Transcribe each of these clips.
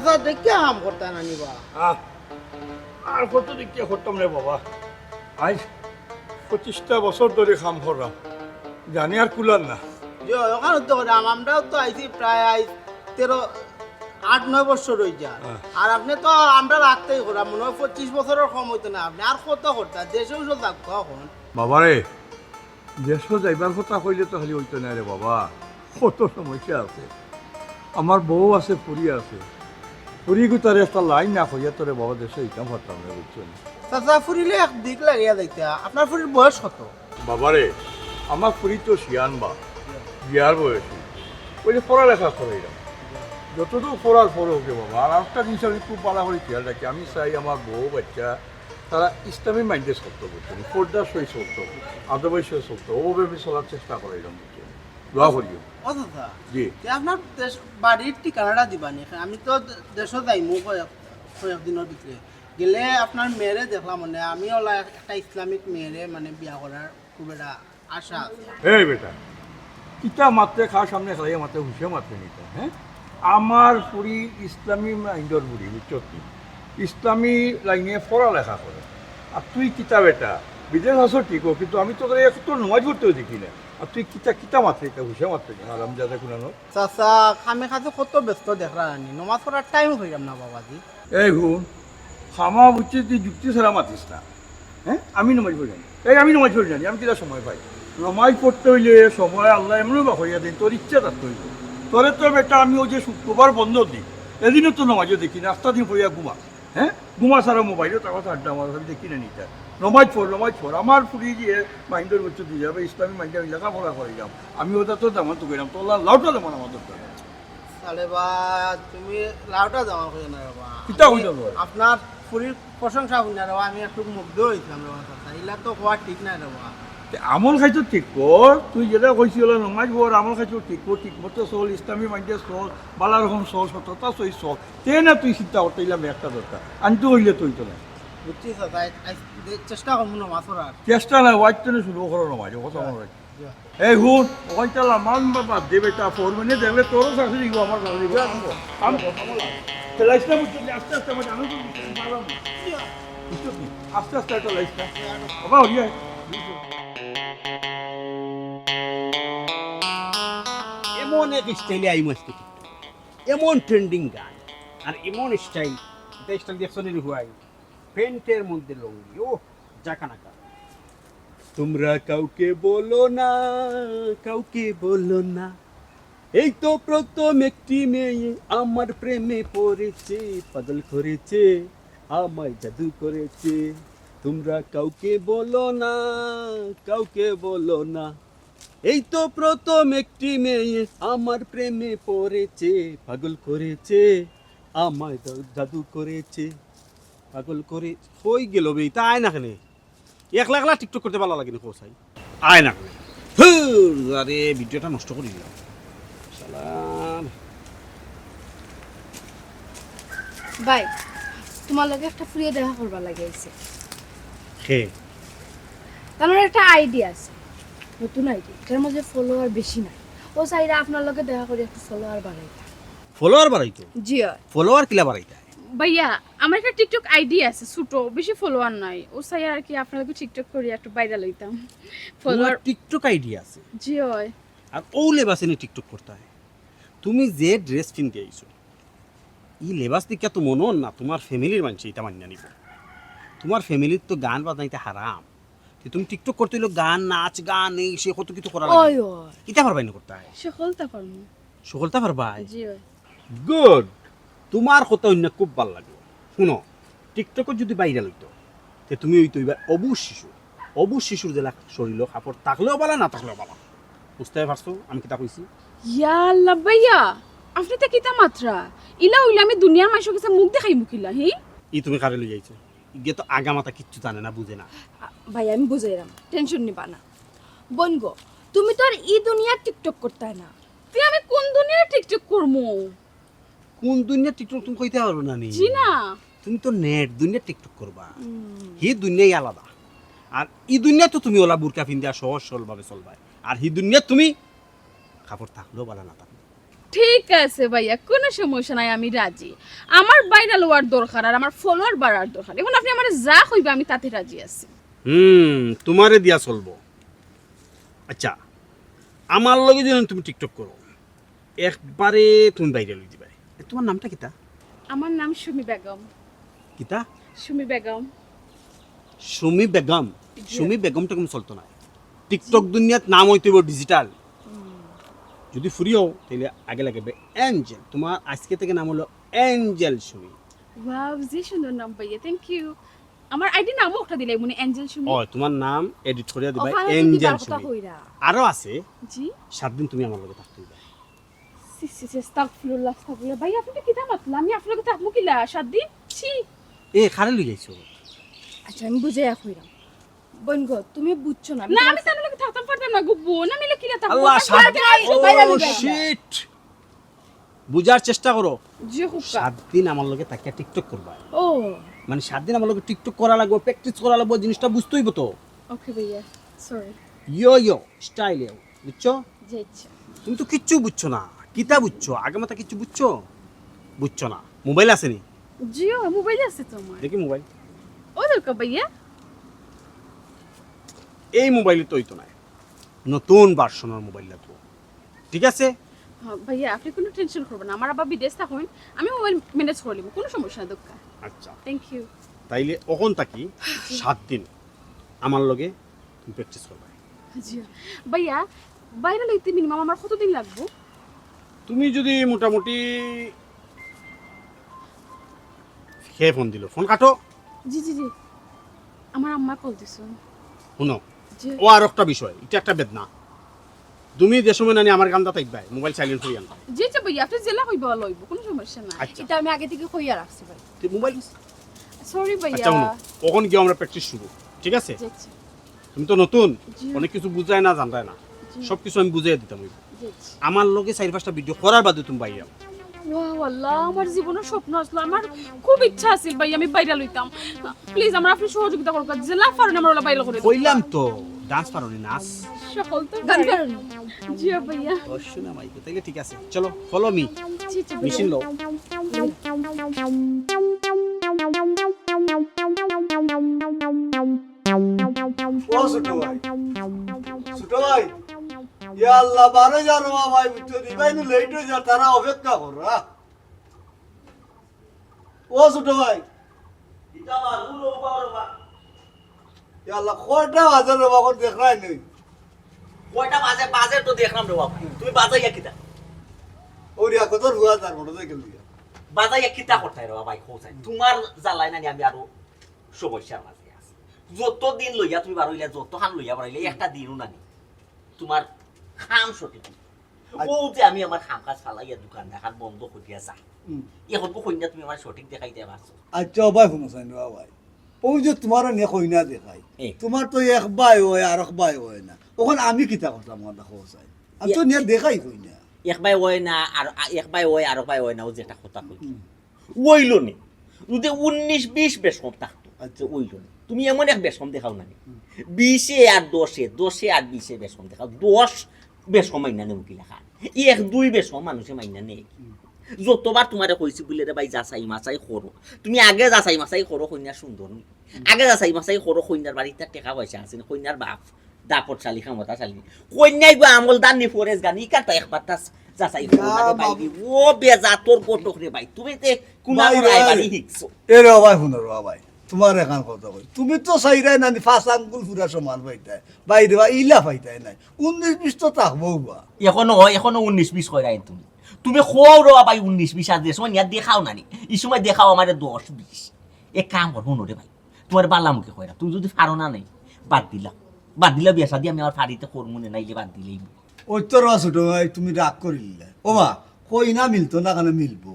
চাচা দেখে কাম করতে না নিবা আর কত দিকে করতাম রে বাবা আজ 25টা বছর ধরে কাম করলাম জানি আর কুলার না যে ওখানে তো করে আমরাও তো আইছি প্রায় 8-9 বছর হয়ে যায় আর আপনি তো আমরা রাখতেই করা মনে হয় 25 বছরের কম হইতো না আপনি আর কত করতে দেশেও সব থাকতো এখন বাবারে দেশ যাইবার কথা কইলে তো খালি হইতো না রে বাবা কত সমস্যা আছে আমার বউ আছে পুরী আছে পুরী গুতারে একটা লাইন না হইয়া তোরে বাবা দেশে ইকাম করতাম না বুঝছেন চাচা ফুরিলে এক দিক লাগিয়া দেখতে আপনার ফুরির বয়স কত বাবারে আমার পুরী তো শিয়ান বা বিয়ার বয়সী ওই যে পড়ালেখা করাইলাম যতটুকু পড়ার পর হোক বাবা আর একটা জিনিস আমি খুব ভালো করে খেয়াল রাখি আমি চাই আমার বউ বাচ্চা তারা ইসলামী মাইন্ডে চলতে বুঝছেন পর্দার সই চলতো আদবৈশ্য চলতো ওভাবে চলার চেষ্টা করাইলাম বুঝছেন দোয়া করিও ও চাচা জি আপনার দেশ বাড়ির ঠিকানাটা দিবানি আমি তো দেশও যাইমু কয়েকদিনের ভিতরে গেলে আপনার মেয়েরে দেখলাম মানে আমি ওলা একটা ইসলামিক মেয়েরে মানে বিয়া করার খুব একটা আশা আছে এই বেটা কিতা মাত্রে খাওয়ার সামনে খাইয়া মাত্রে হুসে মাত্রে নিতে হ্যাঁ আমার পুরি ইসলামী মাইন্ডর বুড়ি বুঝছো কি ইসলামী লাইনে পড়ালেখা করে আর তুই কিতা বেটা বিদেশ আসো ঠিক কিন্তু আমি তো একটু নমাজ পড়তেও দেখি না আর তুই কিতা কিতা মাত্রে এটা হুসে মাত্রে আরাম যাতে কুনানো চাচা খামে খাতে কত ব্যস্ত দেখরা আনি নমাজ পড়ার টাইম হইলাম না বাবাজি এই গুণ খামা বুঝছি তুই যুক্তি ছাড়া মাতিস না হ্যাঁ আমি নমাজ পড়ি জানি এই আমি নমাজ পড়ি জানি আমি কিতা সময় পাই নমাজ পড়তে হইলে সময় আল্লাহ এমনও বা হইয়া দিন তোর ইচ্ছা থাকতে হইব তোরে তো বেটা আমি ওই যে শুক্রবার বন্ধ দিই এদিনও তো নমাজও দেখি না রাস্তা দিন পড়িয়া ঘুমা হ্যাঁ ঘুমা ছাড়া মোবাইলও তার কথা আড্ডা আমার আমি দেখি না নিতে নমাজ পড় আমার ফুরি গিয়ে মাইন্ডের উচ্চ দিয়ে যাবে ইসলামী মাইন্ডে আমি লেখাপড়া করিলাম আমি ওটা তো তেমন তো গেলাম তোর লাউটা তেমন আমার দরকার তাহলে বা তুমি লাউটা জমা করে না বাবা কিতা হইল তোর? আপনার ফুরির প্রশংসা হই না রে আমি একটু মুগ্ধ হইছিলাম রে চাচা ইলা তো হওয়া ঠিক নাই রে বাবা আমল খাইছো ঠিক কর তুই যেটা কইছিল নমাজ পড় আমল খাইছো ঠিক কর ঠিক মতো চল ইসলামী মাইন্ডে চল বালা রকম চল সততা সই চল তে না তুই চিন্তা করতে ইলাম একটা দরকার আনতে হইলে তুই তো না বুঝছি চাচা চেষ্টা করবো নমাজ পড়ার চেষ্টা নাই ওয়াইট তো শুরু করো নমাজ কথা মনে রাখি এই হুন ওইটা মান বাবা দেবে তা ফোরমেনে দেখলে তোরও শাশুড়ি দিব আমার শাশুড়ি দিব লাইসটা বুঝতে আস্তে আস্তে আমার জানো তো বুঝছো কি আস্তে আস্তে একটা লাইসটা বাবা হইয়া এমন এক স্টাইলে আই মাস্তি এমন ট্রেন্ডিং গান আর এমন স্টাইল এটা স্টাইল দেখছো নি হুয়াই পেন্টের মধ্যে লঙ্গি ও জাকানাকা তোমরা কাউকে বলো না কাউকে বলো না এই তো প্রথম একটি মেয়ে আমার প্রেমে পড়েছে পাগল করেছে আমায় জাদু করেছে তোমরা কাউকে বলো না কাউকে বলো না এই তো প্রথম একটি মেয়ে আমার প্রেমে পড়েছে পাগল করেছে আমায় জাদু করেছে পাগল করে হই গেল বে তা আয় না কেন একলা একলা টিকটক করতে ভালো লাগে না কোসাই আয় না কেন আরে ভিডিওটা নষ্ট করে দিলাম সালাম ভাই তোমার লগে একটা ফ্রি দেখা করবার লাগে আইছে হে তার একটা আইডিয়া আছে নতুন আইডিয়া এটার মধ্যে ফলোয়ার বেশি নাই ও চাইরা আপনার লগে দেখা করে একটু ফলোয়ার বাড়াইতা ফলোয়ার বাড়াইতো জি হয় ফলোয়ার কিলা বাড়াইতা ভাইয়া আমার একটা টিকটক আইডি আছে ছোট বেশি ফলোয়ার নাই ও চাই আর কি আপনাকে টিকটক করি একটু ভাইরাল হইতাম ফলোয়ার ফলোয়ার টিকটক আইডিয়া আছে জি হয় আর ও লেবাসে নিয়ে টিকটক করতে হয় তুমি যে ড্রেস কিনতে আইছো ই লেবাস দিকে তো মনে না তোমার ফ্যামিলির মানুষ এটা মান্য নিব তোমার ফ্যামিলির তো গান বাজনাইতে হারাম তো তুমি টিকটক করতে হইলো গান নাচ গান এই সে কত কিছু করা ওই লাগে ওই এটা পারবাই না করতে হয় সকলতা পারমু সকলটা পারবাই জি হয় গুড তোমার কথা অন্য খুব ভালো লাগে শুনো টিকটকত যদি বাইরে লইতো তে তুমি ওই তো এবার অবুজ শিশুর জেলা শরীর কাপড় থাকলেও বলা না থাকলেও বলা বুঝতে পারছো আমি কিতা কইছি ইয়া আল্লাহ ভাইয়া আপনি তো কিতা মাত্রা ইলা হইলে আমি দুনিয়ার মানুষের কাছে মুখ দেখাই মুখিলা হি ই তুমি কারে লই যাইছো ইগে তো আগা মাথা কিচ্ছু জানে না বুঝে না ভাই আমি বুঝাইলাম টেনশন নিবা না বনগো তুমি তো আর ই দুনিয়ার টিকটক করতে না তুই আমি কোন দুনিয়ার টিকটক করমু কোন দুনিয়া টিকটক তুমি কইতে পারো না নি জি না তুমি তো নেট দুনিয়া টিকটক করবা হি দুনিয়াই আলাদা আর ই দুনিয়া তো তুমি ওলা বুরকা পিন্দিয়া সহজ সরল ভাবে চলবা আর হি দুনিয়া তুমি কাপড় থাকলেও বলা না থাকলেও ঠিক আছে ভাইয়া, কোনো সমস্যা নাই, আমি রাজি। আমার ভাইরাল হওয়ার দরকার আর আমার ফলোয়ার বাড়ার দরকার। এখন আপনি আমার যা কইবে আমি তাতে রাজি আছি। তোমারে দিয়া চলবো। আচ্ছা, আমার লগে যদি তুমি টিকটক করো, একবারে তুমি বাইরে লই দিবা। তোমার নামটা কিতা? আমার নাম সুমি বেগম। কিতা? সুমি বেগম। সুমি বেগম। সুমি বেগমটা কম চলতো না। টিকটক দুনিয়াত নাম হইতে ডিজিটাল। যদি ফ্রি হও তাহলে আগে লাগবে অ্যাঞ্জেল। তোমার আজকে থেকে নাম হলো অ্যাঞ্জেল সুমি। ওয়াও, যে সুন্দর নাম ভাইয়া, থ্যাংক ইউ। আমার আইডি নামও একটা দিলে মনে অ্যাঞ্জেল সুমি। ও, তোমার নাম এডিট করে দিবা ওখানে অ্যাঞ্জেল দিবার কথা সুমি। কইরা। আরো আছে, জি 7 দিন তুমি আমার লগে থাকতে হবে। সি সি সি, আস্তাগফিরুল্লাহ আস্তাগফিরুল্লাহ। ভাই আপনি কি দাম আতলা? আমি আপনাকে থাকবো কিলা 7 দিন? ছি। এ খারে লই যাইছো? আচ্ছা আমি বুঝে কইরাম। বোন গো তুমি বুঝছো না। না আমি তার লগে থাকতাম পারতাম না গো বোন, আমি কিলা থাকবো? আল্লাহ, 7 দিন। বাইরে ও লইবা। শিট, বুঝার চেষ্টা করো। জি হুক্কা। 7 দিন আমার লগে তাকিয়া টিকটক করবা। ও মানে 7 দিন আমার লগে টিকটক করা লাগবে, প্র্যাকটিস করা লাগবে, জিনিসটা বুঝতেই হইব তো। ওকে ভাইয়া, সরি। ইয়ো স্টাইল বুঝছো? যে ইচ্ছা। তুমি তো কিচ্ছু বুঝছো না। কিতা বুঝছো? আগে মাথা কিচ্ছু বুঝছো? বুঝছো না। মোবাইল আছে নি? জিও মোবাইল আছে তো আমার। দেখি মোবাইল। ও দরকার ভাইয়া। এই মোবাইলে তো হইতো না, নতুন ভার্সনের মোবাইল লাগবো। ঠিক আছে? হ্যাঁ ভাইয়া, আপনি কোনো টেনশন করবেন না। আমার আবার বিদেশ থাকুন, আমি মোবাইল ম্যানেজ করে নিব, কোনো সমস্যা না দক্কা। আচ্ছা, থ্যাংক ইউ। তাইলে অখন থাকি 7 দিন আমার লগে তুমি প্র্যাকটিস করবা। জি ভাইয়া, বাইরে লইতে মিনিমাম আমার কতদিন লাগবে? তুমি যদি মোটামুটি হে ফোন দিল, ফোন কাটো। জি জি জি, আমার আম্মা কল দিছো। শুনো, জি ও আর একটা বিষয়, এটা একটা বেদনা। তুমি যে সময় নানি আমার গানটা তাইবাই, মোবাইল সাইলেন্ট করে আনবা। জি জি ভাইয়া, আপনি জেলা হইব লইব, কোনো সমস্যা না। আচ্ছা, এটা আমি আগে থেকে কইয়া রাখছি ভাই। তুই মোবাইল। সরি ভাইয়া। আচ্ছা শুনো, কখন গিয়ে আমরা প্র্যাকটিস শুরু। ঠিক আছে? জি জি তুমি তো নতুন, জি। অনেক কিছু বুঝায় না, জানতায় না, জি। সব কিছু আমি বুঝাই দিতাম। জি জি। আমার লগে 4-5টা ভিডিও করার বাদে তুমি বাইরে যাও। ওয়াও আল্লাহ, আমার জীবনের স্বপ্ন আসলো। আমার খুব ইচ্ছা আছিল ভাই আমি বাইরে লইতাম। প্লিজ আমার আপনি সহযোগিতা করবেন, জেলা পারেন আমার বাইরে করে দিন। কইলাম তো, ডান্স পারো নি, নাচ। সকল তো গান পারি। পারেন? জি ভাইয়া। অবশ্যই না মাইকে, তাইলে ঠিক আছে, চলো ফলো মি। জি জি মেশিন লো। ও ছোট ভাই, ছোট ভাই, ইয়া আল্লাহ, 12 জানো ভাই, বুঝছো দিবাই নু লেট হয়ে যা, তারা অপেক্ষা করো। ও ছোট ভাই, ইয়া আল্লাহ, কয়টা বাজে রে বাবা, দেখলাই নেই। কয়টা বাজে বাজে তো দেখলাম রে বাবা, তুমি বাজাইয়া কিতা ওরিয়া কত রুয়া তার মোটরসাইকেল দিয়া। বাজাইয়া কিতা করতাই রে বাবা, কোথায় তোমার জ্বালাই নানি আমি আরো সমস্যার মাঝে আছি। যত দিন লইয়া তুমি বারইলা, যত খান লইয়া বারইলে একটা দিনও নানি তোমার খাম সঠিক। ও যে আমি আমার খাম কাজ ফালাইয়া দোকান দেখার বন্ধ করিয়া যা, এখন কইনা তুমি আমার সঠিক দেখাইতে পারছো। আচ্ছা ভাই, শুনছেন ভাই, ওই যে তোমার নিয়ে কইনা দেখাই, এ। তোমার তো এক বাই হয় আর এক বাই হয় না, ওখানে আমি কিতা করতাম আমার দেখো চাই, আমি তো নিয়ে দেখাই কইনা। একবাই ওই না আর একবাই ওই আর একবাই ওই না, ও যেটা কথা কই ওইল নি, যদি 19-20 বেশম থাকতো। আচ্ছা ওইল নি, তুমি এমন এক বেশম দেখাও না 20-এ আর 10-এ, 10-এ আর 20-এ বেশম দেখাও। 10 বেশম মাইনা নেব কি লেখা, 1-2 বেশম মানুষে মাইনা নেই। যতবার তোমারে কইছি বলে রে ভাই, যাচাই মাচাই করো। তুমি আগে যাচাই মাচাই করো, কন্যা সুন্দর নি, আগে যাচাই মাচাই করো। কন্যার বাড়িতে টাকা পয়সা আছে না, কন্যার বাপ দাপট চালি ক্ষমতা চালি, কন্যাই গো আমল দানি ফরেজ গানি কাটা একবার যাচাই করো না রে ভাই। ও বেজা তোর কটক রে ভাই, তুমি তে কুনা ভাই, রায় ভাই। বাড়ি হিকছো। এ রে ভাই, শুনো রে ভাই, তোমার এখান কথা কই, তুমি তো চাইরাই না 5 আঙ্গুল পুরা সমান পাইতাই, বাইরে বা ইলা পাইতাই নাই, 19-20 তো থাকবো বা। এখনো 19-20 কইরাই তুমি তুমি খোয়াও রে ভাই 19-20 আর দেশ মানে দেখাও নানি, এই সময় দেখাও আমারে 10-20। এক কাম কর শুনো রে ভাই, তোমার বাল্লামুখে কইরা তুই যদি ফারো না নাই বাদ দিলা বিয়া শাদি আমি আমার ফাড়িতে করমুনে নাইলে বাদ দিলেই। ওই তো রা ছোট ভাই, তুমি রাগ করিলে ও মা, কই না মিলতো না, কেন মিলবো,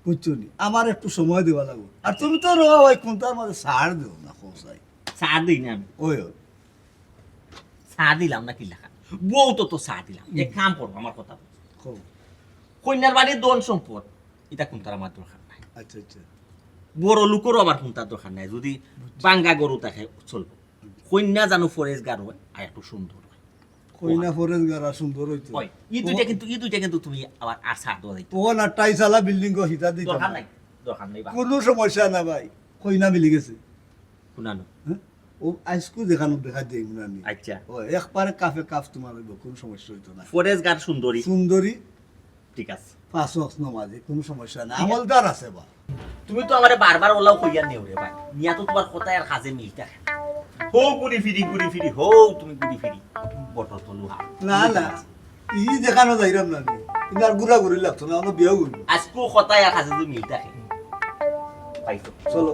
বুঝছো নি, আমার একটু সময় দেওয়া লাগবে। আর তুমি তো রে ভাই কোনটার মধ্যে ছাড় দেও না, খোসাই চা দিই না আমি, ওই চা দিলাম না কি লেখা, বউ তো চা দিলাম। এক কাম করবো, আমার কথা খো। কন্যার বাড়ির ধন সম্পদ এটা কোনটার আমার দরকার নাই, আচ্ছা আচ্ছা, বড় লোকেরও আমার কোনটার দরকার নাই। যদি বাঙ্গা গরু থাকে চলবো, কন্যা জানো ফরেজ গার হয় আর একটু সুন্দর হয়। কইনা ফরেন গারা সুন্দর হইতো হয় ই দুইটা কিন্তু তুমি আবার আর ছাড় দেওয়া যাইতো তখন আর টাইসালা বিল্ডিং গো হিতা দিত দরকার নাই বা কোনো সমস্যা না ভাই কইনা মিলি গেছে শুনানো হ্যাঁ? ও আইসকু দেখানো দেখা দেই মুনানি আচ্ছা ও একবারে কাফে কাফ তোমার হইব কোনো সমস্যা হইতো না ফরেস্ট গার্ড সুন্দরী সুন্দরী ঠিক আছে 5 ওয়াক্ত নামাজে কোনো সমস্যা না আমলদার আছে বা তুমি তো আমারে বারবার ওলাও কইয়া নেও রে ভাই নিয়া তো তোমার কথা আর কাজে মিলতা হো ঘুরি ফিরি হো তুমি ঘুরি ফিরি বটল তলু হা না না ই দেখানো যাইরাম না কিন্তু আর গুড়া গুড়ি লাগতো না আমরা বিয়াও করি আজকো কথা আর কাজে তো মিলতা পাইছো চলো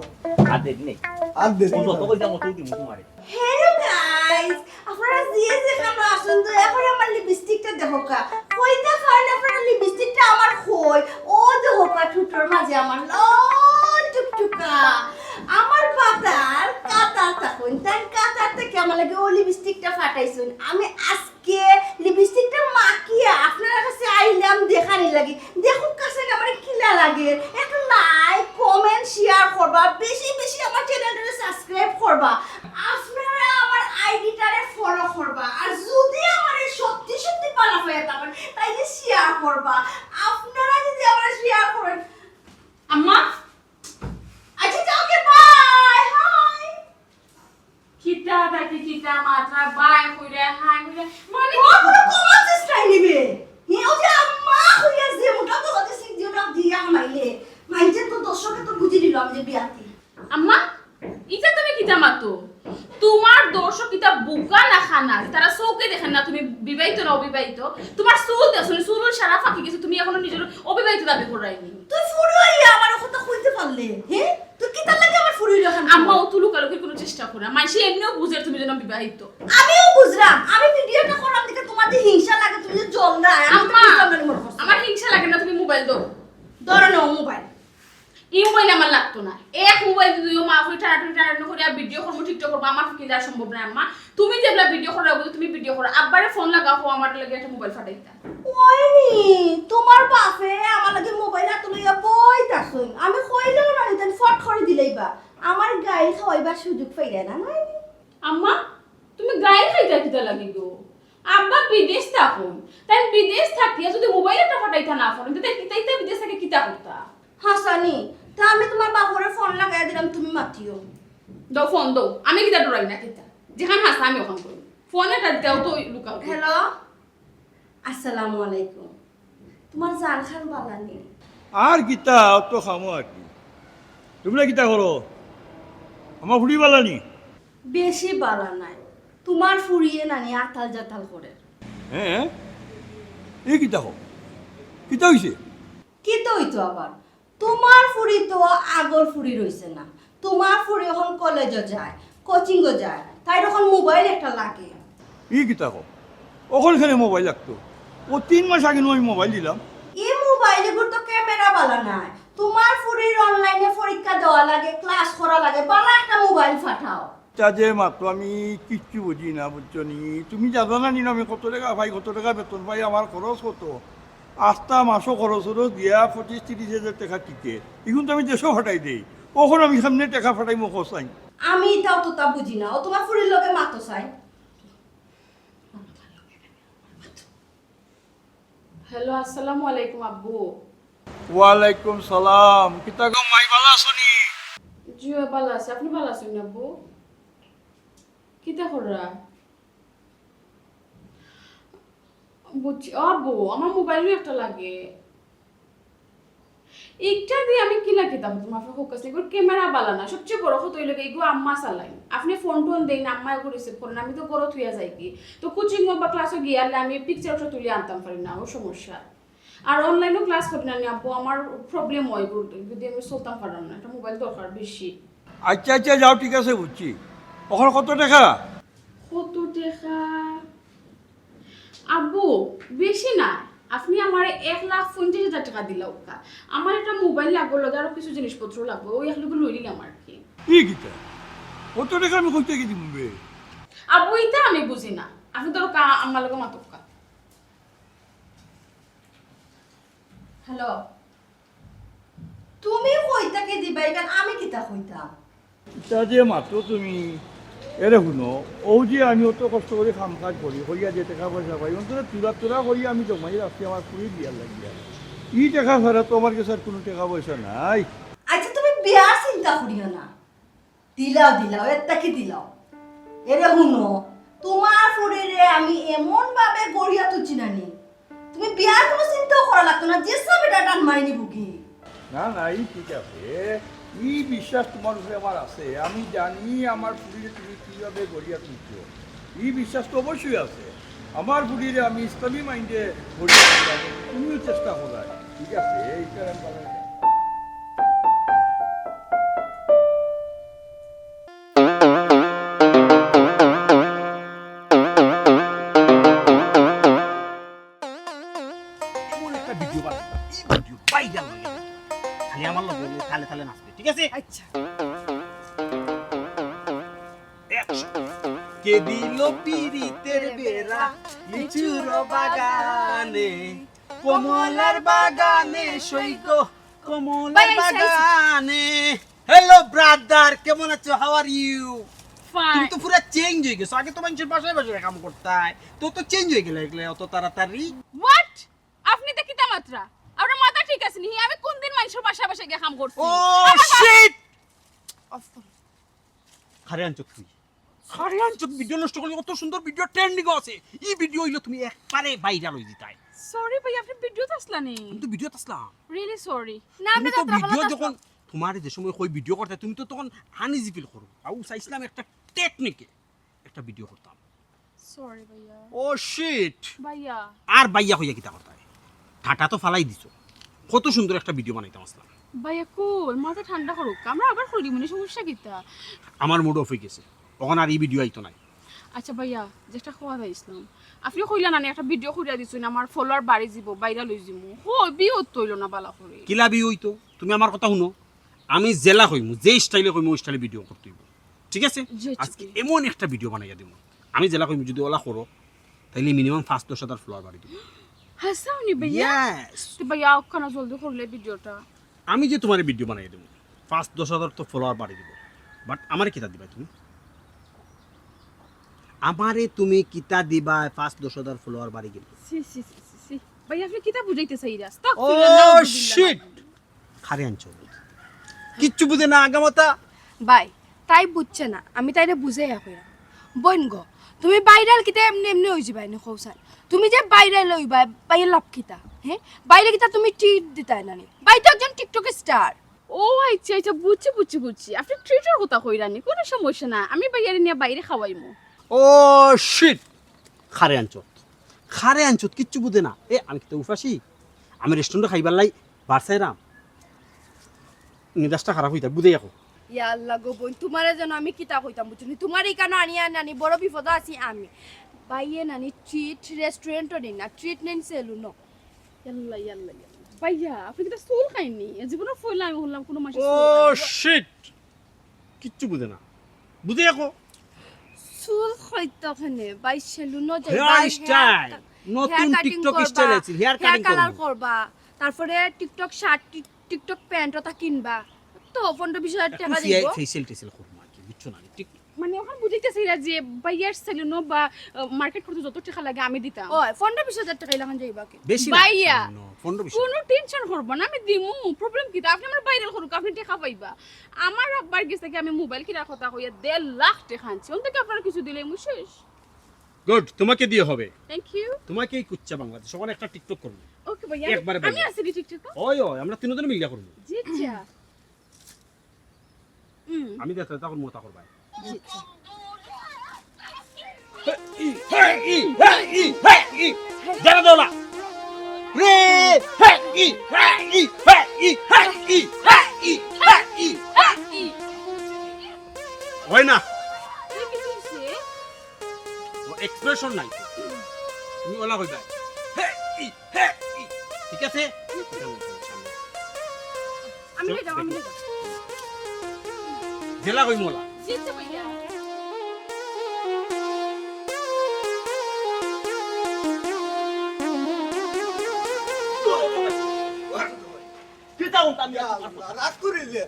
আর দেখ নেই আর দে ও যত কইতা মতো দিমু তোমারে হ্যালো গাইস আপনারা যেখানে আসুন তো এখন আমার লিপস্টিকটা দেখো কা কইতা পারেন আপনারা লিপস্টিকটা আমার কই ও দেখো কা ঠুটোর মাঝে আমার লাল টুকটুকা আমার পাতার কাতার তখন তার কাতার থেকে আমার লাগে ও লিপস্টিকটা ফাটাইছুন আমি আজকে লিপস্টিকটা মাখিয়ে আপনার কাছে আইলাম দেখানি লাগে দেখো কাছে আমার কিলা লাগে একটা লাইক কমেন্ট শেয়ার করবা বেশি বেশি আমার চ্যানেলটাকে সাবস্ক্রাইব করবা আপনারা আমার আইডিটারে ফলো করবা আর যদি আমারে সত্যি সত্যি পালা হয়ে থাকেন তাইলে শেয়ার করবা আপনারা যদি আমারে শেয়ার করেন আম্মা আচ্ছা ওকে বাই হাই কিতা তাকে কিতা মাত্রা বাই কইরা হাই কইরা মানে ওগুলো কমান চেষ্টাই নিবে ও যে আম্মা হইয়া যে মোটা তো হতে সিজিওটা দিয়া মাইলে মাইজে তো দর্শকে তো বুঝি দিল আমি যে বিয়াতি আম্মা ইটা তুমি কিতা মাতো তোমার দর্শক কিতা বুকা না খানা তারা চৌকে দেখেন না তুমি বিবাহিত না অবিবাহিত তোমার চুল দেখুন চুল সারা ফাঁকি গেছে তুমি এখনো নিজের অবিবাহিত দাবি করাইনি তুই ফুরুইয়া আমার কথা কইতে পারলে হ্যাঁ তুই কি তার লাগে আমার ফুরুই রাখান আম্মা ও তুলু কালকে কোনো চেষ্টা করে না মাইসে এমনিও বুঝে তুমি যেন বিবাহিত আমিও বুঝলাম আমি ভিডিওটা করলাম দেখে তোমার যে হিংসা লাগে তুমি যে জল না আম্মা আমার হিংসা লাগে না তুমি মোবাইল দাও ধরো না মোবাইল এই মোবাইল আমার লাগতো না এক মোবাইল দিও মা ফুই টাটা করে ভিডিও করবো টিকটক করবো আমার কি দেওয়া সম্ভব না আম্মা তুমি যেগুলা ভিডিও করো তুমি ভিডিও করো আব্বারে ফোন লাগাও আমার লাগে একটা মোবাইল ফাটাইতা ওইনি তোমার বাপে আমার লাগে মোবাইল হাতে লইয়া বইতাছুন আমি কইলেও না নিতেন ফট করে দিলেইবা আমার গাইল খাওয়াইবার সুযোগ পাইলে না নাই আম্মা তুমি গায়ে খাইতা কিতা লাগি গো আব্বা বিদেশ থাকুন তাই বিদেশ থাকিয়া যদি মোবাইল একটা ফাটাইতা না ফোন তাই কিতাইতা বিদেশ থেকে কিতা করতা হাসানি তা আমি তোমার বাপরে ফোন লাগাই দিলাম তুমি মাতিও দাও ফোন দাও আমি কিতা ডরাই না কিতা যেখান হাসা আমি ওখান করি ফোন এটা দাও তো লুকাও হ্যালো আসসালামু আলাইকুম তোমার জান খান বালানি আর কিতা অত খামো আর কি তোমরা কিতা করো আমার ফুড়ি বালানি বেশি বালা নাই তোমার ফুরিয়ে নানি আতাল জাতাল করে হ্যাঁ এই কিতা হোক কিতা হইছে কি তো হইতো আবার তোমার ফুরি তো আগর ফুরি রইছে না তোমার ফুরি এখন কলেজে যায় কোচিংও যায় তাই এখন মোবাইল একটা লাগে এই কিতা হোক ওখানে মোবাইল লাগতো ও 3 মাস আগে আমি মোবাইল দিলাম এই মোবাইলে গুলো তো ক্যামেরা বালা নাই তোমার ফুরির অনলাইনে পরীক্ষা দেওয়া লাগে ক্লাস করা লাগে বালা একটা মোবাইল পাঠাও তা যে মাত্র আমি কিচ্ছু বুঝি না বুঝছো নি তুমি জানো না নি আমি কত টাকা পাই কত টাকা বেতন পাই আমার খরচ কত আস্তা মাসও খরচ দিয়া 25-30 হাজার টাকা টিকে এখন তো আমি দেশও ফাটাই দিই ওখানে আমি সামনে টাকা ফাটাই মুখ চাই আমি এটাও তো তা বুঝি না ও তোমার ফুরির লগে মাতো চাই হ্যালো আসসালামু আলাইকুম আব্বু ওয়ালাইকুম সালাম কিতা গো মাই ভালো আছনি জি ভালো আছে আপনি ভালো আছেন আব্বু কিতা কররা বুঝছি আব্বু আমার মোবাইলও একটা লাগে একটা দিয়ে আমি কি লাগিতাম তোমার ফোকাস এগুলো ক্যামেরা বালা না সবচেয়ে বড় কথা হইলো এগুলো আম্মা চালাই আপনি ফোন টোন দেন আম্মা এগুলো রিসিভ করেন আমি তো গড় থুইয়া যাই কি তো কোচিং বা ক্লাসে গিয়ে আমি পিকচারটা তুলে আনতাম পারি না ও সমস্যা আর অনলাইনেও ক্লাস করি না আব্বু আমার প্রবলেম হয় যদি আমি চলতাম পারলাম না একটা মোবাইল দরকার বেশি আচ্ছা আচ্ছা যাও ঠিক আছে বুঝছি ওখানে কত টাকা কত টাকা আব্বু বেশি না আপনি আমার 1,50,000 টাকা দিলাও আমার একটা মোবাইল লাগবে লাগে আরো কিছু জিনিসপত্র লাগবে ওই এক লোক লই নিলাম আর কি কি কিতা কত টাকা আমি কইতে কি দিমবে আব্বু এটা আমি বুঝি না আপনি তো আমার লগে মাতকা হ্যালো তুমি কইতাকে দিবা এটা আমি কিতা কইতাম তা যে মাত্র তুমি এরে শুনো ও যে আমি অত কষ্ট করে কাম কাজ করি হইয়া যে টাকা পয়সা পাই অন্তত তোরা করি আমি জমাই রাখছি আমার পুরী বিয়ার লাগিয়া ই টাকা ফেরা তো আমার কাছে আর কোনো টাকা পয়সা নাই। আচ্ছা তুমি বিয়ার চিন্তা করিও না, দিলাও এটা কি দিলাও। এরে শুনো, তোমার শরীরে আমি এমন ভাবে গড়িয়া তুলছি নানি, তুমি বিয়ার কোনো চিন্তাও করা লাগতো না, যে সব এটা টান মারি নিব কি। না না ই ঠিক আছে, ই বিশ্বাস তোমার উপরে আমার আছে, আমি জানি আমার পুরীরে তুমি কীভাবে গড়িয়া তুলছ, ই বিশ্বাস তো অবশ্যই আছে। আমার পুরীরে আমি ইসলামী মাইন্ডে গড়িয়া তুললাম, তুমিও চেষ্টা করাই, ঠিক আছে এইটা আমি ভালো জানি। এমন একটা ভিডিও বানাইবা, এই ভিডিও ভাইরাল হয়ে যাবে। খালি আমার লগে থালে থালে নাচবে, ঠিক আছে? আচ্ছা কে দিল পিরিতের বেড়া লিচুর বাগানে, কমলার বাগানে সৈগ কমলার বাগানে। হ্যালো ব্রাদার, কেমন আছো? How are you? তুমি তো পুরো চেঞ্জ হয়ে গেছো। আগে তো মানুষের বাসায় বাসায় কাম করতাই, তো চেঞ্জ হয়ে গেলে এগুলো অত তাড়াতাড়ি। হোয়াট? আপনি তো কিতা মাত্রা? আপনার মাথা ঠিক আছে নি? আমি কোন দিন মানুষের বাসায় বাসায় গিয়ে কাম করছি? ও শিট! অফ করো। খারিয়ান চোখ তুই, খারিয়ান চোখ ভিডিও নষ্ট করলে কত সুন্দর ভিডিও ট্রেন্ডিং আছে। এই ভিডিও হইলো তুমি একবারে ভাইরাল হয়ে যেতাই। সরি ভাই, আপনি ভিডিওতে আসলানি? আমি তো ভিডিও আসলাম। Really sorry. না তুমি আপনি তো তো ভিডিও যখন তোমার যে সময় কই ভিডিও করতে তুমি তো তখন আনইজি ফিল করো। আউ চাইছিলাম একটা টেকনিকে একটা ভিডিও করতাম। সরি ভাইয়া। ও শিট! ভাইয়া আর বাইয়া হইয়া কিতা করতাই? ঠাটা তো ফালাই দিছো। কত সুন্দর একটা ভিডিও বানাইতাম আসলাম। ভাইয়া কুল, মাথা ঠান্ডা করুক, আমরা আবার করি মনে সমস্যা কিতা? আমার মুড অফ হয়ে গেছে, তখন আর এই ভিডিও আইতো নাই। আচ্ছা ভাইয়া, যেটা খোয়া ইসলাম আপনি কইলা না একটা ভিডিও কইরা দিছুন আমার ফলোয়ার বাড়ি যাব, বাইরা লই যাবো। হই বিও তইল না বালা করে। কিলা বি হইতো? তুমি আমার কথা শুনো, আমি জেলা কইমু, যে স্টাইলে কইমু ওই স্টাইলে ভিডিও করতে হইব, ঠিক আছে? জি, আজকে এমন একটা ভিডিও বানাইয়া দেবো, আমি জেলা কইমু যদি ওলা করো তাইলে মিনিমাম 5-10,000 ফলোয়ার বাড়ি দিব। হাসাওনি ভাইয়া? ইয়েস, তো ভাইয়া ওখানে জলদি করলে ভিডিওটা। আমি যে তোমার ভিডিও বানাইয়া দেবো 5-10,000 তো ফলোয়ার বাড়ি দিব, বাট আমারে কিতা দিবা তুমি? আমারে তুমি কিতা দিবা 5-10,000 ফলোয়ার বাড়ি গেলে? সি সি সি সি ভাইয়া আপনি কিতা বুঝাইতে চাইরাস? তাক ও শিট! খারে আনছো, কিচ্ছু বুঝে না আগামতা। ভাই তাই বুঝছে না, আমি তাইরে বুঝাই কইরা বইন গো, তুমি বাইরাল কিতা এমনি এমনি হই যাবাই না কৌসাল। তুমি যে বাইরাল হইবা বাইরে লাভ কিতা? হ্যাঁ বাইরে কিতা তুমি ট্রিট দিতাই নানি? বাই তো একজন টিকটক স্টার। ও আচ্ছা আচ্ছা, বুঝছি আপনি ট্রিটের কথা কইরানি, কোনো সমস্যা না, আমি ভাইয়ারে নিয়ে বাইরে খাওয়াইমু। ও শিট! খারে আনছো কিচ্ছু বুঝে না। আমি কিতা উফাসি? আমি রেস্টুরেন্টে খাইবার লাই বারসাইরাম, নিদাসটা খারাপ হইতা বুঝে যাকো। ইয়া আল্লাহ গো বোন, তোমারে যেন আমি কিতা কইতাম বুঝনি? তোমার এই কানো আনিয়া নানি বড় বিপদ আছি আমি। বাইয়ে নানি ট্রিট রেস্টুরেন্টও নেই না, ট্রিট নেন সেলুনও। ইয়াল্লা ইয়াল্লা ইয়াল্লা ভাইয়া, আপনি কিতা সোল খাইনি? জীবনে ফইলা আমি হলাম কোনো মাসে। ও শিট! কিচ্ছু বুঝে না, বুঝে যাকো। চুল খাইতো ওখানে বাই সেলুনও হেয়ার স্টাইল, নতুন টিকটক স্টাইল আছে, হেয়ার কাটিং কালার করব। করবা, তারপরে টিকটক শার্ট টিকটক প্যান্ট ওটা কিনবা, তো 15-20 টাকা দিব। ফেসিয়াল টেসিয়াল করব আর কি, বুঝছো না? ঠিক মানে ওখানে বুঝাইতে চাইরা যে ভাইয়ার সেলুনও বা মার্কেট করতে যত টাকা লাগে আমি দিতাম। ও 15-20 টাকা ইলাখান যাইবা কি? বেশি না, ভাইয়া, 15-20। কোনো টেনশন করবো না, আমি দিমু। প্রবলেম কি? আপনি আমার ভাইরাল করুক, আপনি টাকা পাইবা। আমার আব্বার গেছে থেকে আমি মোবাইল কেনার কথা কইয়া 1.5 লাখ টাকা আনছি, ওন থেকে আপনারা কিছু দিলে আমি শেষ। গুড, তোমাকে দিয়ে হবে। Thank you. তোমাকেই কুচ্চা বাংলাদেশ ওখানে একটা টিকটক করব। ওকে ভাইয়া, একবারে আমি ভাইয়া। আছি টিকটক। ওই আমরা তিনজনে মিলিয়া করব। জি আচ্ছা। আমি দেখতে তখন মোতা করব। জি আচ্ছা। জানা দোলা রে হয় না, এক্সপ্রেশন নাই, তুমি ওলা কইবা ঠিক আছে? আমি যাও, আমি যাও। জেলা কই মোলা জি আচ্ছা ভাইয়া। রাগ করিলে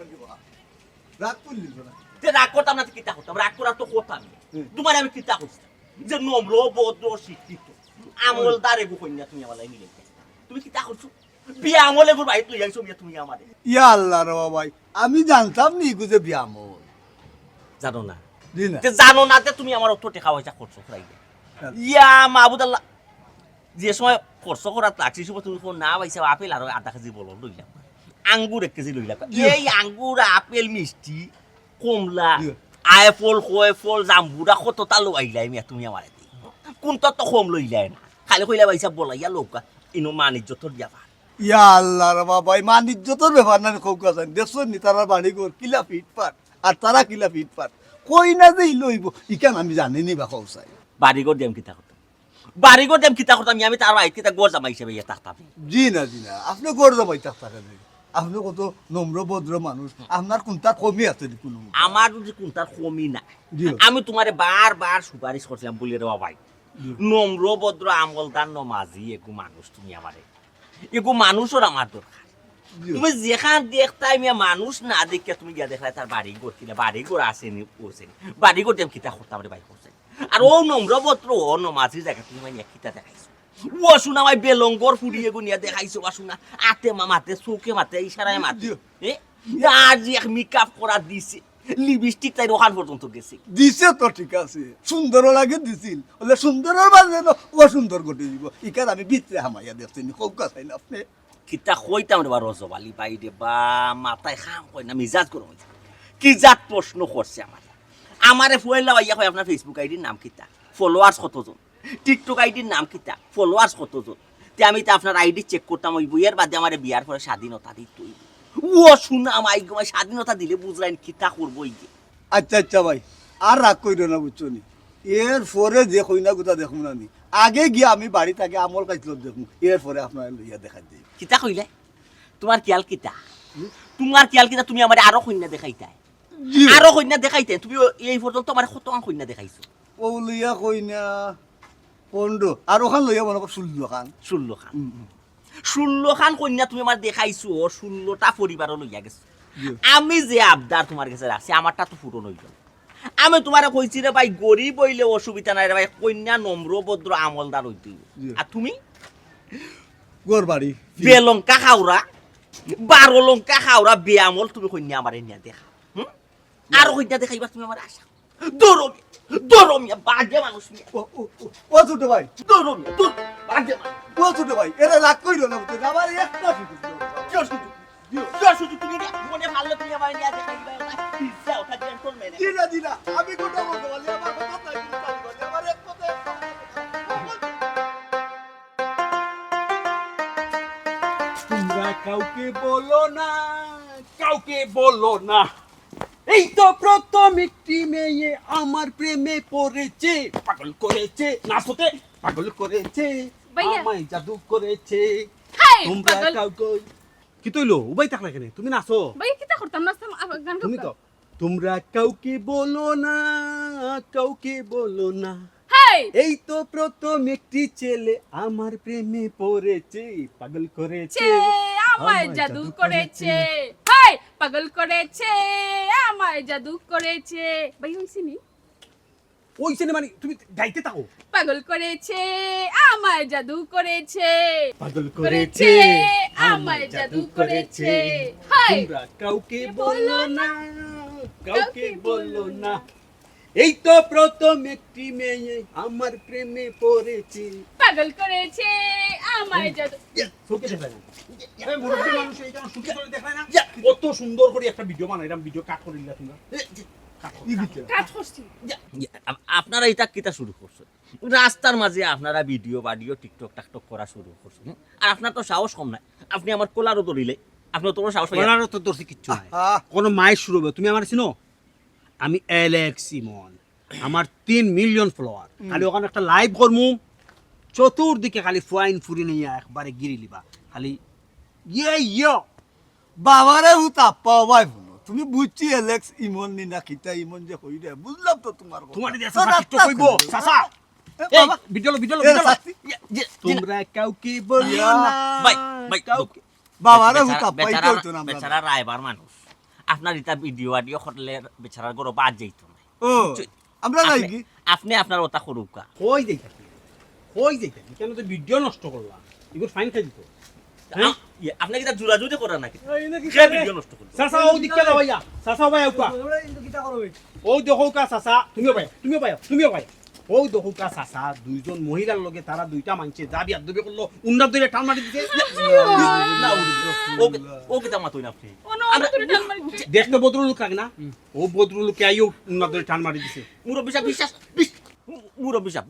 রাগ করলি না যে রাগ করতাম না কিতা করতাম রাগ করার তো কথা আমি তোমার আমি কিতা করছি যে নম্র ভদ্র শিক্ষিত আমলদার এগু কন্যা তুমি আমার নিলে তুমি কিতা করছো বিয়া আমলে গো ভাই তুই আইছো বিয়া তুমি আমারে ইয়া আল্লাহ রে ভাই আমি জানতাম নি ইগু যে বিয়ামল জানো না জি না যে জানো না যে তুমি আমার অত টাকা পয়সা খরচ করাই ইয়া মাহবুদ আল্লাহ যে সময় খরচ করার লাগছে সময় তুমি না পাইছা আপেল আর আধা কেজি বলো লইলাম আঙ্গুর 1 কেজি লইলাম এই আঙ্গুর আপেল মিষ্টি কমলা আইফল ফল জাম্বুরা কতটা লইলাই মিয়া তুমি আমারে কোনটা তো কম লইলাই না খালি কইলা পাইছা বলাইয়া লোকা ইনো মানিজ্য দিয়া পার ইয়া আল্লাহ রে বাবা মান ইজ্জতের ব্যাপার না খুব কথা দেখছো নি তারা বাড়ি ঘর কিলা ফিট পার আর তারা কিলা ফিট পার কই না যে লইব ইকান আমি জানি নি বা কৌসাই বাড়িঘর দেম কিতা করতাম বাড়িঘর দেম কিতা করতাম আমি তার বাড়িতে কিতা গর জামাই হিসেবে ইয়ে থাকতাম জি না আপনি গড় যাবাই থাকেন আপনি কত নম্র ভদ্র মানুষ আপনার কোনটা কমি আছে কোনো আমার যদি কোনটার কমি না জি। আমি তোমারে বারবার সুপারিশ করছিলাম বলি রে বাবাই নম্র ভদ্র আমলদার নমাজি এগু মানুষ তুমি আমারে এগু মানুষের আমার দরকার জি। তুমি যেখান দেখতাই মিয়া মানুষ না দেখে তুমি গিয়া দেখলাই তার বাড়ি ঘর কিনা বাড়ি ঘর আসেনি পৌঁছেনি বাড়ি ঘর দেম কিতা করতাম রে ভাই করছেন আর ও নম্র ভদ্র ও নমাজির জায়গা তুমি মানে কিতা দেখাইছো ও শুনা ভাই বেলঙ্গর ফুড়িয়ে গুনিয়া দেখাইছো বা শুনা আতে মাতে চৌকে মাতে ইশারায় মাতে জি। আর যে মেকআপ করা দিছে লিপস্টিক তাই ওখান পর্যন্ত গেছে দিছে তো ঠিক আছে সুন্দর লাগে দিছিল বলে সুন্দরের মাঝে ও সুন্দর ঘটে দিব ইকান আমি ভিতরে হামাইয়া দেখছি নি খুব কথা না আপনি কিতা কইতাম রে বা রজবালি বাই রে বা মাথায় খাম কই না মিজাজ গরম হইছে কি জাত প্রশ্ন করছে আমারে ফুয়েলা ভাইয়া কই আপনার ফেসবুক আইডির নাম কিতা ফলোয়ার্স কতজন টিকটক আইডির নাম কিতা ফলোয়ার্স কতজন তে আমি তো আপনার আইডি চেক করতাম ওই বইয়ের বাদে আমারে বিয়ার পরে স্বাধীনতা দিত ও শুনা আমাই গো স্বাধীনতা দিলে বুঝলাইন কিতা করবো এই যে আচ্ছা ভাই আর রাগ কইরো না বুঝছো নি এর পরে যে কইনা গুতা দেখুন না নি আগে গিয়ে আমি বাড়ি থেকে আমল কাইছিল দেখুন এর পরে আপনার লইয়া দেখা দিই কিতা কইলে তোমার কিয়াল কিতা তোমার কিয়াল কিতা তুমি আমারে আরো কইনা দেখাইতাই জি। আরো কইনা দেখাইতে তুমি এই পর্যন্ত আমার কত কইনা দেখাইছো ও লইয়া কইনা 15 আর ওখান লইয়া মনে কর 16 খান 16 খান 16 খান কন্যা তুমি আমার দেখাইছো 16টা পরিবার লইয়া গেছো জি। আমি যে আবদার তোমার কাছে রাখছি আমারটা তো পূরণ হইল আমি তোমারে কইছি রে ভাই গরিব হইলে অসুবিধা নাই রে ভাই কন্যা নম্র ভদ্র আমলদার হইতে জি। আর তুমি গোর বাড়ি বেলঙ্কা খাওরা 12 লঙ্কা খাওরা বেআমল তুমি কন্যা আমারে নিয়া দেখা আর কন্যা দেখাইবা তুমি আমার আশা দরমিয়া বাজে মানুষ নিয়া ও ছোট ভাই দরমিয়া বাজে মানুষ ও ছোট ভাই এরা রাগ কইরো না বুঝছো আমার একটা শুধু তুমি মনে ভালো তুমি আমার নিয়ে দেখাইবা পিজ্জা ওটা জেন্টলম্যান দিনা আমি কথা বলতে পারি আমার কথা কি বলবো আমার এক কথা তোমরা কাউকে বলো না এই তো প্রথম একটি মেয়ে আমার প্রেমে পড়েছে পাগল করেছে নাচতে পাগল করেছে ভাইয়া। আমায় জাদু করেছে হাই তোমরা পাগল কাউকে কি তৈলো উবাই থাকলে কেন তুমি নাচো ভাই কিতা করতাম নাচতাম গান তুমি গাইতাম তো তোমরা কাউকে বলো না হাই এই তো প্রথম একটি ছেলে আমার প্রেমে পড়েছে পাগল করেছে চে আমায় জাদু করেছে হাই পাগল করেছে আমায় জাদু করেছে ভাই হইছিনি ওই সিনেমা মানে তুমি গাইতে থাকো পাগল করেছে আমায় জাদু করেছে পাগল করেছে আমায় জাদু করেছে হাই তোমরা কাউকে বলো না এই তো প্রথম একটি মেয়ে আমার প্রেমে পড়েছে পাগল করেছে আমায় জাদু চোখে দেখায় না এই মুরব্বী মানুষ এই কেন শুটিং করে দেখায় না কত সুন্দর করে একটা ভিডিও বানাইলাম ভিডিও কাট করে দিলা তুমি কাট করছি আপনারা এটা কিতা শুরু করছেন রাস্তার মাঝে আপনারা ভিডিও বাডিও টিকটক টাকটক করা শুরু করছেন আর আপনার তো সাহস কম নাই আপনি আমার কোলারও ধরিলে আপনার তোমার সাহস হয় ওনারও তো দর্শি কিচ্ছু নাই কোনো মায়ের শুরু হবে তুমি আমার চিনো আমি এলেক্স ইমন আমার 3 মিলিয়ন ফলোয়ার খালি ওখানে একটা লাইভ করমু চতুর্দিকে খালি ফাইন ফুরি নিয়ে একবারে গিরি লিবা খালি ইয়ে বাবারে হুতা পাওয়াই বলো তুমি বুঝছি এলেক্স ইমন নি না কিতা ইমন যে কই রে বুঝলাম তো তোমার কথা। তোমার দিয়ে তো টিকটক কইব সাসা এ এই বাবা, ভিডিও এ সাথী, তোমরা কাউকে বলো না ভাই ভাই কাউকে বাবারে হুতা পাইতে বেচারা হইতো না আমরা বেচারা রায়বার মানুষ আপনার এটা ভিডিও আডিও করলে বেচারার গরো বাদ যাইতো না ও আমরা নাই কি আপনি আপনার ওটা করুকা কই যাই থাকি কেন তো ভিডিও নষ্ট করলাম এগুলো ফাইন খাই দিত আপনি কি জুরাজুরি করার নাকি ভিডিও নষ্ট করলো সাসা ও দিকে দাও ভাইয়া সাসা ভাই উকা ও দেখো কা সাসা তুমিও ভাই ও দেখো কা সাসা দুইজন মহিলার লগে তারা দুইটা মানছে যা বিয়া দুবে করলো উন্নত ধরে টান মারি দিছে ও কি তামা তুই না আপনি দেখতে বদরুল কাক না ও বদরুল কে আইও উন্নত ধরে টান মারি দিছে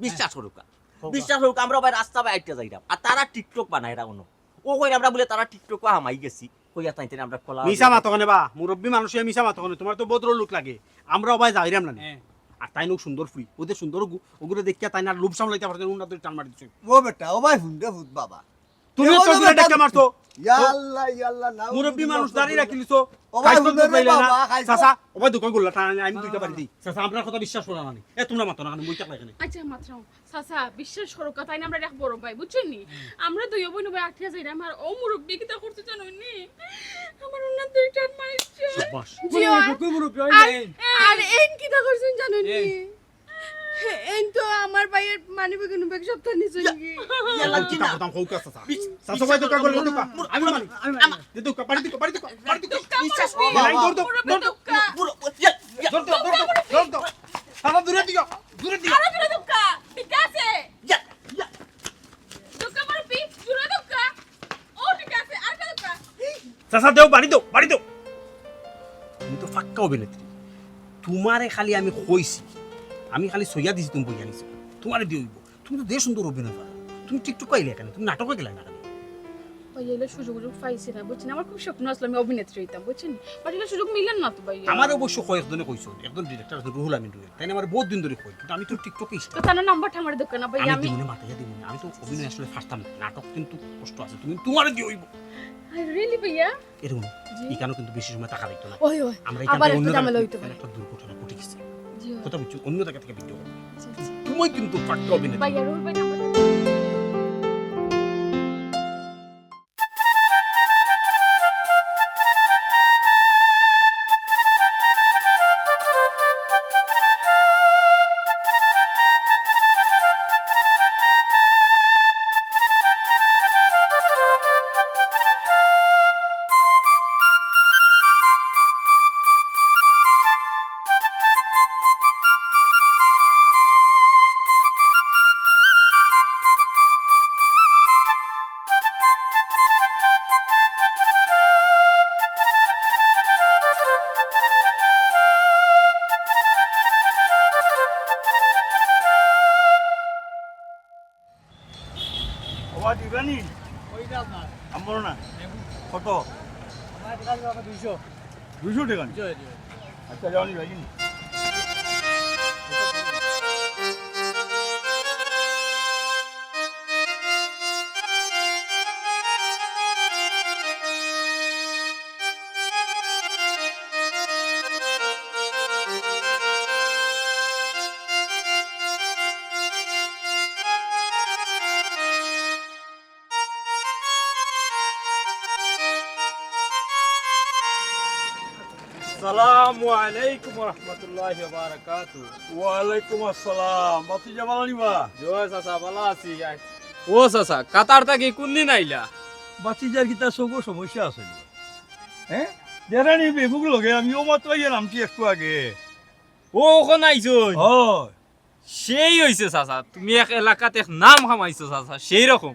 বিশ্বাস করুকা আমরা ভাই রাস্তা ভাই আইতে যাইরাম আর তারা টিকটক বানায় রা অন্য ও কই আমরা বলে তারা টিকটক হামাই গেছি কইয়া তাইতে আমরা কলা মিশা মাতকনে বা মুরব্বী মানুষ মিশা মাতকনে তোমার তো বদরুল লোক লাগে আমরা ভাই যাইরাম না আর তাই নোক সুন্দর ফুই ওদের সুন্দর ওগুলো দেখিয়া তাই না লোভ সামলাইতে পারতেন উন্নত ধরে টান মারি দিছে ও বেটা ও ভাই হুন্ডা ফুট বাবা তুমি তো দূরে ডেকে মারছো ইয়াল্লাহ না মুরব্বী মানুষ দাঁড়িয়ে রাখিলিছো ও ভাই হুন্ডা রে বাবা চাচা ও ভাই দোকান করলা টানা আমি দুইটা বাড়ি দিই চাচা আপনার কথা বিশ্বাস করা না এ তোমরা মাতো না মুই টাকা এখানে আচ্ছা মাত্রাও চাচা বিশ্বাস করো কথা না আমরা দেখ বড় ভাই বুঝছেন নি আমরা দুই বোন ভাই আঠিয়া যাই আমার ও মুরব্বি কিতা করতে জানো নি আমার উন্নত দুই টান মারিছে বাস আর এন কিতা করছেন জানেন নি এন তো আমার ভাইয়ের মানি বেগুন বেগ সপ্তাহ নিছে নাকি কি না কথা কও কাছে চাচা চাচা ভাই দোকান করলা দোকান আমি মানি দে দোকান বাড়ি দিকে বিশ্বাস কর লাইন দৌড় দৌড় সারা দূরে দিও আরে দূরে দুক্কা ঠিক আছে দুক্কা মুরব্বি দূরে দুক্কা ও ঠিক আছে আর কা দুক্কা চাচা দেও বাড়ি দাও তুমি তো ফাক্কা অভিনেত্রী তোমারে খালি আমি কইছি আমি খালি সইয়া দিছি তুমি বইয়া নিছো তোমারে দিইব তুমি তো দেশ সুন্দর অভিনয় করো তুমি টিকটক কইলে কেন তুমি নাটক কইলে না কেন ভাই এলে সুযোগ পাইছি না বুঝছেন আমার খুব স্বপ্ন আসলো আমি অভিনেত্রী হইতাম বুঝছেন বাট এলে সুযোগ মিলেন না তো ভাই আমার অবশ্য কয়েকজনে কইছো একজন ডিরেক্টর আছে রুহুল আমিন রুহুল তাই না আমার বহুত দিন ধরে কই কিন্তু আমি তো টিকটকে তো তার নাম্বারটা আমার দোকানে ভাই আমি আমি দিমনে মাথায় দিমনে আমি তো অভিনয় আসলে ফার্স্ট নাটক কিন্তু কষ্ট আছে তুমি তোমারে দিইব রিয়েলি ভাইয়া এরকম এখানেও কিন্তু বেশি সময় টাকা দিত না ওই ওই আমরা আবার এখানে একটা অন্য ঝামেলা হইতে পারে একটা দুর্ঘটনা ঘটে গেছে জি কথা বুঝছো অন্য জায়গা থেকে ভিডিও তুমি কিন্তু ফাক্কা অভিনয় ভাইয়া রুল ভাই নাম্বার আবার দিবানি আমার না কত 200 টাকা আচ্ছা যাওনি ভাই আসসালামু আলাইকুম রহমতুল্লাহি ওয়া বারাকাতু ওয়ালাইকুম আসসালাম বাতি জামালানি বা জয় চাচা ভালো আছি ও চাচা কাতার থেকে কোন দিন আইলা বাতি যার কিতা সব সমস্যা আছে হ্যাঁ দেরানি বেগুক লগে আমি ও মাত্র ইয়ে নামছি একটু আগে ও ওখানে আইছো হয় সেই হইছে চাচা তুমি এক এলাকাতে এক নাম খামাইছো চাচা সেই রকম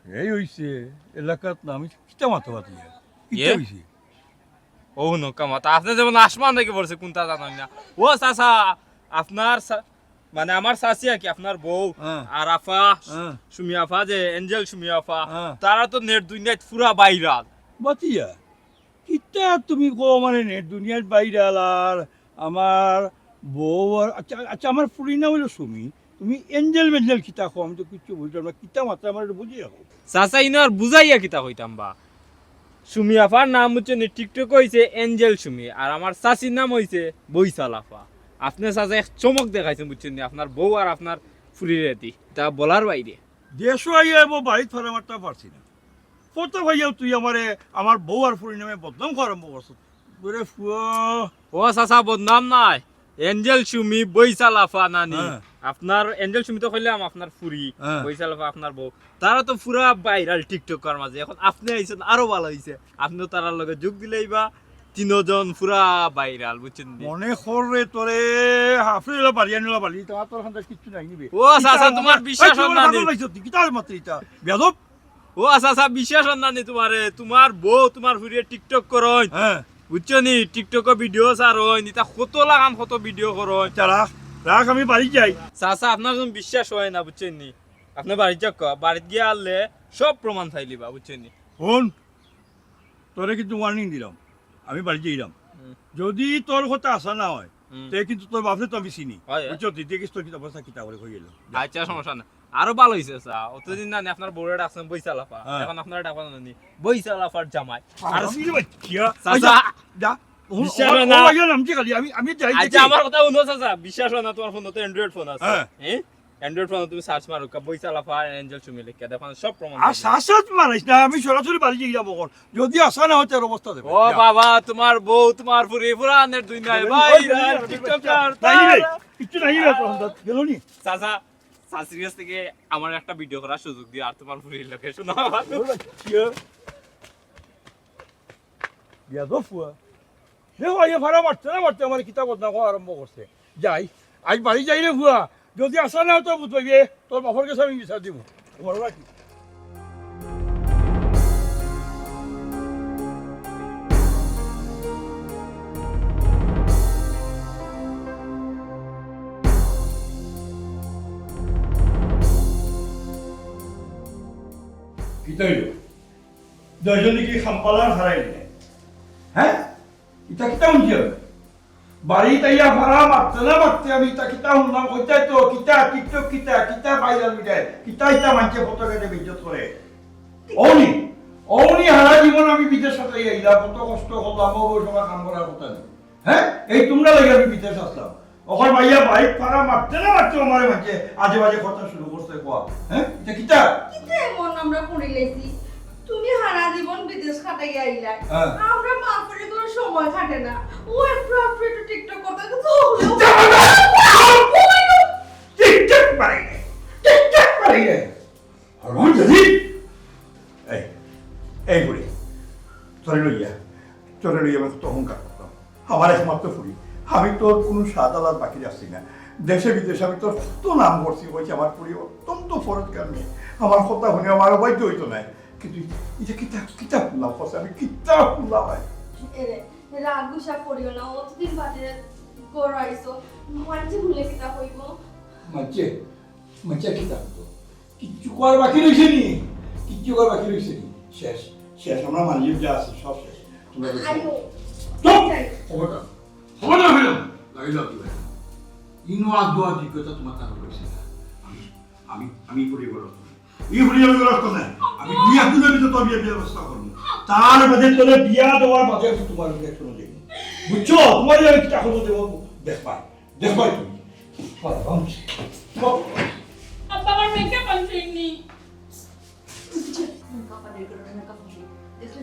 এই হইছে এলাকাত নাম কিতা মাতো বাতি কিতা ইয়ে? হইছে ও নৌকা মাতা আপনি যেমন আসমান থেকে পড়ছে কোনটা জানেন না ও চাচা আপনার মানে আমার চাচি আর কি আপনার বউ হ্যাঁ। আর আফা হ্যাঁ। সুমি আফা যে এঞ্জেল সুমি আফা হ্যাঁ। তারা তো নেট দুনিয়ায় পুরা বাইরাল বাতিয়া কিতা তুমি কো মানে নেট দুনিয়ার বাইরে আর আমার বউ আর আচ্ছা আচ্ছা আমার ফুরি না হইলো সুমি তুমি এঞ্জেল মেঞ্জেল কিতা কো আমি তো কিচ্ছু বুঝলাম না কিতা মাত্রা আমার বুঝি রাখো চাচা ইনার বুঝাইয়া কিতা কইতাম বা সুমি আফার নাম হচ্ছে টিকটক হইছে এঞ্জেল সুমি আর আমার চাচির নাম হইছে বইসাল আফা আপনি চাচা এক চমক দেখাইছেন বুঝছেন নি আপনার বউ আর আপনার ফুরির রেতি তা বলার বাইরে দেশও আইয়া এবার বাড়িত ফেরা মারতে পারছি না কত ভাইয়া তুই আমারে আমার বউ আর ফুরি নামে বদনাম করা আরম্ভ করছ ওরে ফুয়া ও চাচা বদনাম নাই এঞ্জেল সুমি বৈশাল আফা নানি হ্যাঁ। আপনার এঞ্জেল সুমি তো কইলাম আপনার ফুরি হ্যাঁ। বৈশাল আফা আপনার বউ তারা তো পুরা ভাইরাল টিকটকার মাঝে এখন আপনি আইছেন আরো ভালো হইছে আপনিও তারার লগে যোগ দিলেই বা তিনজন পুরা ভাইরাল বুঝছেন নি? মনে করে তোরে হাফরে এলা বাড়ি আনিলা বাড়ি তোমার তোর খান্দার কিচ্ছু নাই নিবে ও চাচা তোমার বিশ্বাস হয় না নি? কিতার মাত্র এটা বেদব ও চাচা বিশ্বাস হয় না নি তোমারে তোমার বউ তোমার ফুরিয়ে টিকটক করয় হ্যাঁ বুঝছো নি টিকটক ভিডিও চার হয় নিতা কত লাগান কত ভিডিও করয় আচ্ছা রাখ রাখ আমি বাড়ি যাই চাচা আপনার যখন বিশ্বাস হয় না বুঝছেন নি আপনি বাড়ি যাক বাড়িতে গিয়ে আনলে সব প্রমাণ চাইলিবা বুঝছেন নি শোন তোরে কিন্তু ওয়ার্নিং দিলাম আমি বাড়ি যাইলাম যদি তোর কথা আসা না হয় তে কিন্তু তোর বাপরে তো আমি চিনি হয়, বুঝছো তুই দেখিস তোর কিতা অবস্থা কিতা করে হয়ে গেল আচ্ছা সমস্যা না আরো ভালো হয়েছে চা অতদিন না আপনার বউরে ডাকছেন বৈশালাফা হ্যাঁ। এখন আপনারা ডাকবেন না বৈশালাফার জামাই আর আমি রে বাচ্চা চাচা, যা বিশ্বাস হয় না। আমি খালি আমি যাই আচ্ছা আমার কথা শুনো চাচা বিশ্বাস হয় না তোমার ফোন তো অ্যান্ড্রয়েড ফোন আছে হ্যাঁ। হ্যাঁ অ্যান্ড্রয়েড ফোন তুমি সার্চ মারো বৈশালাফা এঞ্জেল সুমি লিখে দেখো সব প্রমাণ আর পাবে। শাসাত মারাইস না আমি সরাসরি বাড়ি যাই যাবো যদি আসা না হয় তোর অবস্থা দেবে ও বাবা তোমার বউ তোমার পুরি পুরানের দুই নাই ভাই টিকটকার নাই রে কিচ্ছু নাই রে তোর হাতে গেল নি চাচা সাসরিয়াস থেকে আমার একটা ভিডিও করার সুযোগ দিয়ে আর তোমার পুরি লোকে শোনা বিয়া দফুয়া দেখো আইয়ে ভাড়া মারতে না মারতে আমার কিতাব না খাওয়া আরম্ভ করছে যাই আজ বাড়ি যাই রে হুয়া যদি আসা না হয় তোর বুঝ পাইবে তোর বাপর কাছে আমি বিচার দিব তোমার রাখি কিতাইলো দুইজনে কি খাম্পালার হারাইলি হ্যাঁ ইটা কিতা শুনছি আমি বাড়ি তাইয়া ভাড়া মারতে না মারতে আমি ইটা কিতা শুনলাম ওইটাই তো কিতা টিকটক কিতা কিতা ভাইরাল মিটাই কিতা ইটা মানছে ফটো কেটে বিদ্যুৎ করে অনি অনি হারা জীবন আমি বিদেশ সাথে আইলাম কত কষ্ট করলাম ও সময় কাম করার কথা নেই হ্যাঁ এই তোমরা লাগে আমি বিদেশ আসলাম ওখান ভাইয়া বাইক ভাড়া মারতে না মারতে আমারে মানছে আজে বাজে কথা শুরু করতে কোয়া হ্যাঁ এটা কিতা কিন্তু এমন আমরা করে লেছি তুমি সারা জীবন বিদেশ খাটাই আইলা হ্যাঁ। আমরা বাপরে কোনো সময় কাটে না ও একটু একটু টিকটক করতে তো টিকটক পারি না টিকটক পারি না আর আমি যদি এই বুড়ি চলে লইয়া আমি কত অহংকার করতাম আমার একমাত্র ফুরি আমি তোর কোনো সাদালাত বাকি রাখছি না দেশে বিদেশে আমি তোর কত নাম করছি বলছি আমার ফুরি অত্যন্ত ফরজগার মেয়ে আমার কথা শুনে আমার অবাধ্য হইতো না কিন্তু এটা কিতাব খুললাম ফসে আমি কিতাব খুললাম হয় এরে রাগুসা করিও না অতদিন বাদে গড়াইছো মানছে ভুলে কিতা হইব মাঝে কিতাব তো কিচ্ছু করার বাকি রয়েছে নি কিচ্ছু করার বাকি রয়েছে নি শেষ শেষ আমরা মানজিব যা আছে সব শেষ তোমরা আইও খবরদার হইলাম লাগিলাম কি ভাই ইনো আদোয়া দিকতা তোমার কাছে রয়েছে আমি করে বলো এই হলি আমি বলার কথা আমি বিয়া দিনের ভিতরে তোর বিয়ের ব্যবস্থা করবো তার বাদে তোলে বিয়া দেওয়ার বাদে আমি তোমার রিঅ্যাকশন দেব বুঝছো তোমার আমি কি টাকা দেবো দেখবা তুমি আব্বা আমার মেকআপ আনছেনি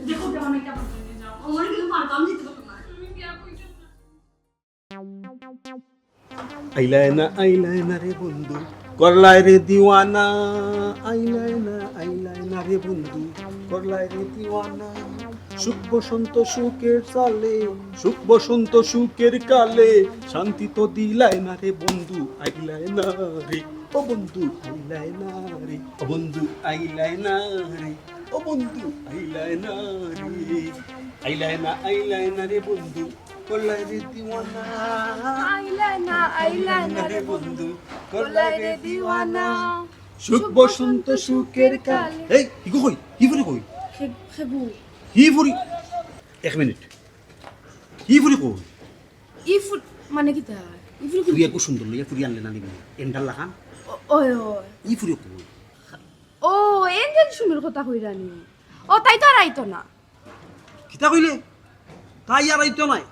দেখো কেমন মেকআপ আনছেনি যাও আমার কিন্তু মারকাম দিতে পারবো না তুমি কি আপু আইলাইনা রে বন্ধু করলাই রে দিওয়ানা আইলাইনা রে বন্ধু করলাই রে দিওয়ানা সুখ বসন্ত সুখের চালে সুখ বসন্ত সুখের কালে শান্তি তো দিলাই না রে বন্ধু আইলাইনা রে ও বন্ধু আইলাইনা রে ও বন্ধু আইলাইনা রে ও বন্ধু আইলাইনা রে আইলাইনা রে বন্ধু করলাই রে দিওয়ানা আইলাইনা রে বন্ধু করলাই রে দিওয়ানা সুখ বসন্ত সুখের কালে এই ইগো কই কি ফুরি কই খেবু কি ফুরি এক মিনিট কি ফুরি কই ইফুট মানে কি তা ইফুট তুই একটু সুন্দর লইয়া ফুরি আনলে না নিবি এন্ডাল লাগান ওই ওই ই ফুরি কই ও এঞ্জেল সুমির কথা কইরানি ও তাই তো আর আইতো না কিতা কইলে তাই আর আইতো নাই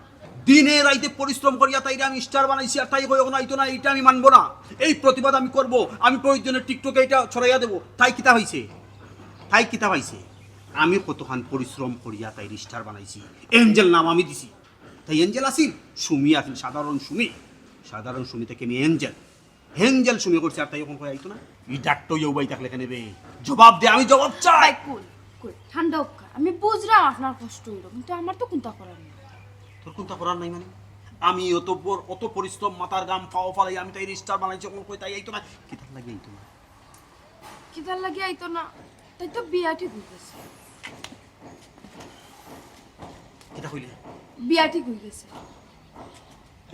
দিনে রাইতে পরিশ্রম করিয়া তাইরে আমি স্টার বানাইছি আর তাই কই এখন আইতো না এটা আমি মানবো না এই প্রতিবাদ আমি করব আমি প্রয়োজনে টিকটকে এটা ছড়াইয়া দেব তাই কিতা হইছে তাই কিতা পাইছে আমি কতখান পরিশ্রম করিয়া তাই স্টার বানাইছি এঞ্জেল নাম আমি দিছি তাই এঞ্জেল আসিল সুমি আসিল সাধারণ সুমি থেকে আমি এঞ্জেল সুমি করছি আর তাই এখন কয়ে আইতো না ই ডাক্তার ইউ বাই থাকলে কেন জবাব দে আমি জবাব চাই ভাই কুল কুল ঠান্ডা হোক আমি বুঝলাম আপনার কষ্ট হইল কিন্তু আমার তো কোনটা করার না তোর কোনটা করার নাই মানে আমি অত পরিশ্রম মাথার গাম ফাও ফালাই আমি তাই স্টার বানাইছি এখন কই তাই আইতো না কি তার লাগে আইতো না কিদার লাগে আইতো না তাই তো বিয়া ঠিক হয়ে গেছে এটা কইলে বিয়া ঠিক হয়ে গেছে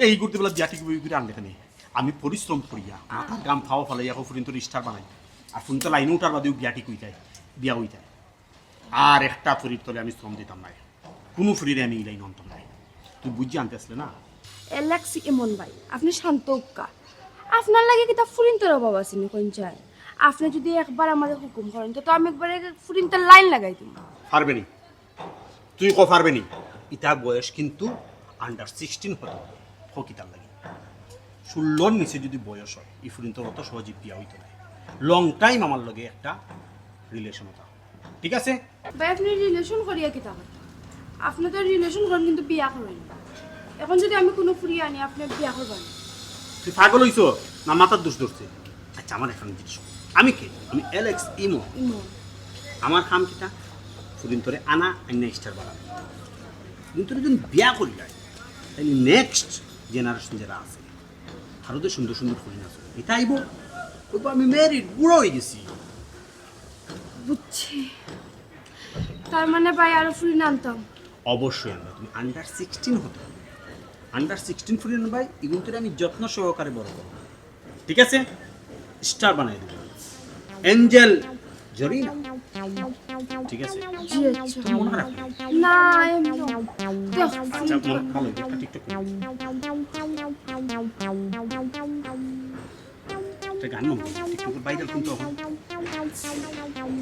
এই করতে বেলা বিয়া ঠিক করে আনলে কেন আমি পরিশ্রম করিয়া মাথার গাম ফাও ফালাই এখন ফুরিন তোর স্টার বানাই আর ফুরিন তো লাইনে উঠার বাদেও বিয়া ঠিক হয়ে যায় বিয়া হয়ে যায় আর একটা ফুরির তলে আমি শ্রম দিতাম নাই কোনো ফুরিরে আমি লাইন আনতাম নাই তুই বুঝি আনতে আসলে না এলাক্সি এমন ভাই আপনি শান্ত উক্কা আপনার লাগে কিতা ফুরিনতর অভাব আছে নি কোন চাই আপনি যদি একবার আমাদের হুকুম করেন তো আমি একবার ফুরিনতর লাইন লাগাই দিই পারবে নি তুই কো পারবে নি ইটা বয়স কিন্তু আন্ডার 16 হতে হবে হকিতার লাগে 16 নিচে যদি বয়স হয় ই ফুরিন তোর অত সহজে বিয়া হইতে নাই লং টাইম আমার লগে একটা রিলেশন হতা ঠিক আছে ভাই আপনি রিলেশন করিয়া কিতা কথা আপনি তো রিলেশন করেন কিন্তু বিয়া করেন না। এখন যদি আমি কোনো ফুরি আনি আপনি বিয়া করবেন তুই পাগল হইছো না মাথার দোষ ধরছে আচ্ছা আমার এখন জিনিস আমি কে আমি এলেক্স ইমো ইমন আমার কাম কিটা ফুরিন তোরে আনা আইনা স্টার বানাবো ফুরিন তোরে যদি বিয়া করি যায় তাহলে নেক্সট জেনারেশন যারা আছে আরও তো সুন্দর সুন্দর ফুরিন আছে এটা আইব ওইব আমি ম্যারিড বুড়ো হয়ে গেছি বুঝছি তার মানে ভাই আরো ফুরি আনতাম অবশ্যই আনবে তুমি আন্ডার 16 হতে হবে আন্ডার 16 ফুরিন ভাই এগুলো তোরে আমি যত্ন সহকারে বড় করবো ঠিক আছে স্টার বানাই দেবো এঞ্জেল জরিনা ঠিক আছে জি আচ্ছা তুমি মনে রাখো না এমনি দেখ আচ্ছা মনে ভালো একটা টিকটক একটা গান মনে টিকটকের বাইরে কিন্তু এখন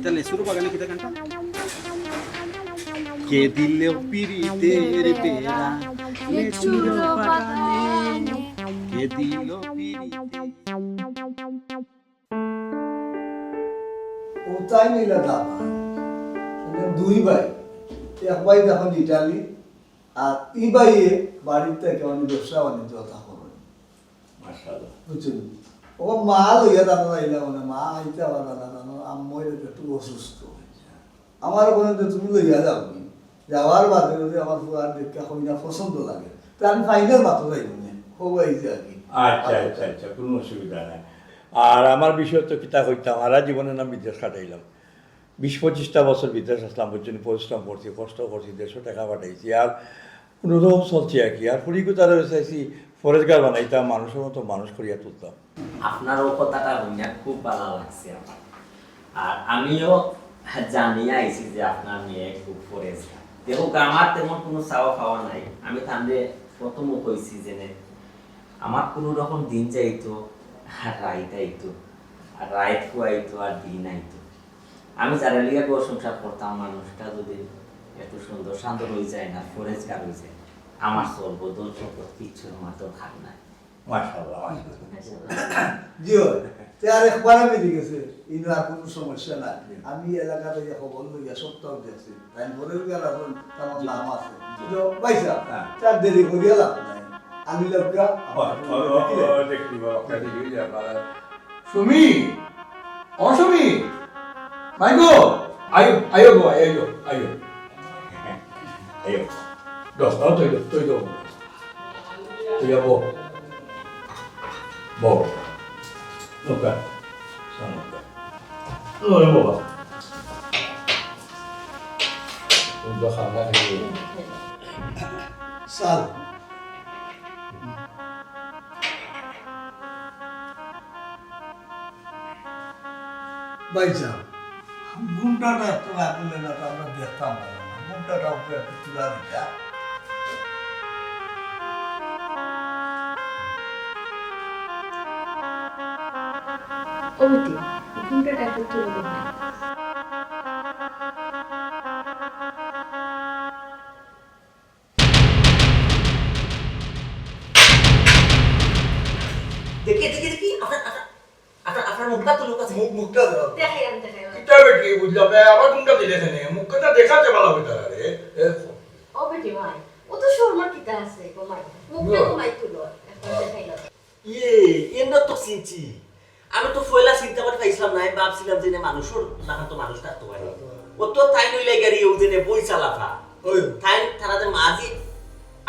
তাহলে শুরু বাগানে কিটা গানটা কে দিলেও পিরিতের বেড়া চুরো বাগানে কে দিল পিরিতে ও তাই নিলে দাবা দুই ভাই এক ভাই দেখুন ইটালি আর ই ভাইয়ে বাড়ির থেকে অনেক ব্যবসা বাণিজ্য কথা করেন বুঝছেন ও মা লইয়া দাদা যাইলা মানে মা আইতে আবার দাদা আম্মই একটু অসুস্থ আমার ওখানে তো তুমি লইয়া যাবি যাওয়ার বাদে যদি আমার পুরার দেখে কইনা পছন্দ লাগে তা আমি ফাইনাল মাত্র যাইব না হবাই যে আর কি আচ্ছা কোনো অসুবিধা নাই আর আমার বিষয় তো কিতা কইতাম সারা জীবনে না বিদেশ কাটাইলাম 20-25টা বছর বিদেশ আসলাম পর্যন্ত পরিশ্রম করছি কষ্ট করছি 150 টাকা পাঠাইছি আর কোনোরকম চলছি আর কি আর ফুড়ি কোথাও চাইছি ফরেস্টগার বানাইতাম মানুষের মতো মানুষ করিয়া তুলতাম আপনারও কথাটা শুনে খুব ভালো লাগছে আমার আর আমিও জানিয়ে আইছি যে আপনার মেয়ে খুব ফরেস্টগার দেখো আমার তেমন কোনো চাওয়া খাওয়া নাই আমি তাহলে প্রথমও কইছি যে আমার কোনো রকম দিন যাইতো আর রাইত আইতো আর রাইত খুয়াইতো আর দিন আইতো আমি যারা লিগে গো সংসার করতাম মানুষটা যদি একটু সুন্দর শান্ত হয়ে যায় না ফরেস্টগার হয়ে যায় আমার সর্বদল সম্পদ কিচ্ছুর মাত্র ভাগ নাই মাশাআল্লাহ জিও তে আর একবার আমি দেখেছি ইনো আর কোনো সমস্যা নাই আমি এলাকাতে যে খবর লইয়া সপ্তাহ দেখছি তাই বলে গেল এখন তার নাম আছে তো পয়সা তার দেরি করিয়া লাভ নাই আমি লোকটা সুমি অসুমি মাইগো আয়ো গো আয়ো দশ তুই তো তুই যাবো বল ওকে ওরে বাবা তুমি তো খাওয়া খেয়ে সাল ভাইজান ঘুমটাটা একটু না করলে না তো আমরা দেখতাম না ঘুমটাটা উপরে একটু তুলা দিতা ওইটি ঘুমটাটা একটু তুলে দেবেন দেখি আপনার মুখটা তো লোক আছে মুখটা দাও দেখাই আমি দেখাই কিতা বেটি বুঝলাম না আবার কোনটা দিলেছে নে মুখটা দেখাতে ভালো হইতা রে ও বেটি ভাই ও তো শর্মা কিতা আছে বইসালাফা ওই তারা যে মাঝি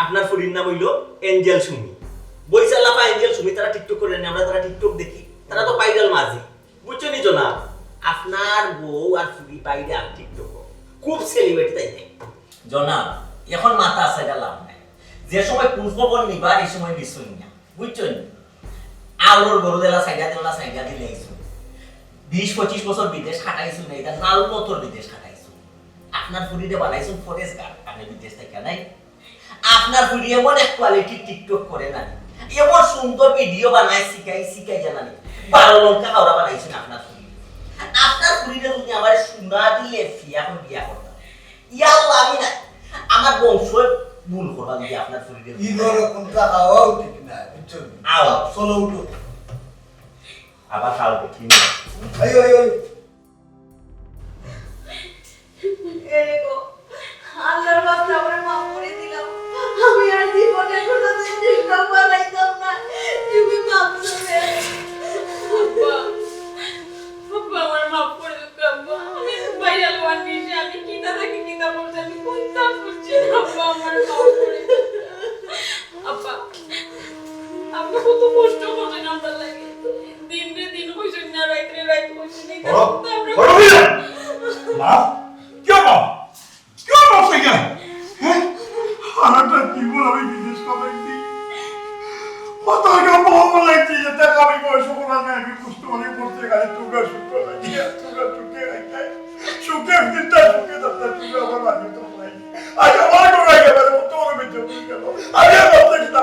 আপনার ফুরির নাম হইল এঞ্জেল সুমি বইসালাফা এঞ্জেল সুমি তারা টিকটক করে নেয় আমরা তারা টিকটক দেখি তারা তো ভাইরাল মাঝি বুঝছো নি জনাব আপনার বউ আর ফুরি ভাইরাল টিকটক খুব সেলিব্রিটি তাই নাই জনাব এখন মাথা আছে লাভ নাই যে সময় পুষ্পবন নিবার এই সময় নিশ্চয় না বুঝছো নি আলোর গরু দেলা সাইডা দিলে 20-25 বছর বিদেশ খাটাইছো না এটা নাল মতর বিদেশ খাটাইছো আপনার ফুরিতে বানাইছো ফরেস্ট গার্ড আপনি বিদেশ থেকে নাই আপনার ফুরি এমন এক কোয়ালিটি টিকটক করে না এমন সুন্দর ভিডিও বানায় শিখাই জানানি 12 লঙ্কা হাওড়া বানাইছেন আপনার ফুরিতে যদি আমার সুনা দিলে ফিয়া করে বিয়া করতাম ইয়াল্লাহ আমি না আমার বংশ ভুল করবা দিয়ে আপনার ফুরিতে ঈদের কোনটা খাওয়াও ঠিক না বুঝছো আও চলো উঠো আবার খাও দেখি আই এগো আল্লাহর বান্দা আমরা মাফ করে দিলাম আমি আর জীবনে কোনোদিন টিকটক বানাইতাম না তুমি মাফ করে আব্বা আব্বা আমার মাফ করে দাও আব্বা আমি ভাইরাল ওয়ান নিয়ে আমি কিতা থেকে কিতা বলতে আমি কোনটা বুঝছি না আব্বা আমার মাফ করে দাও আব্বা আব্বা কত কষ্ট করেন আমরা লাগে দিন রে দিন হইছেন না রাত রে রাত হইছেন না আমরা মা क्यों माफ किया हालांकि जीवन अभी विदेश का व्यक्ति पता क्या बहुत लगती है तक अभी कोई शुक्र नहीं अभी कुछ तो नहीं बोलते गए तुगा शुक्र नहीं तुगा चुके रहता है शुक्र कितना शुक्र तब तक तुगा बना नहीं तो नहीं आज हमारे को गए मेरे को तो में जो करो अरे अब तक कितना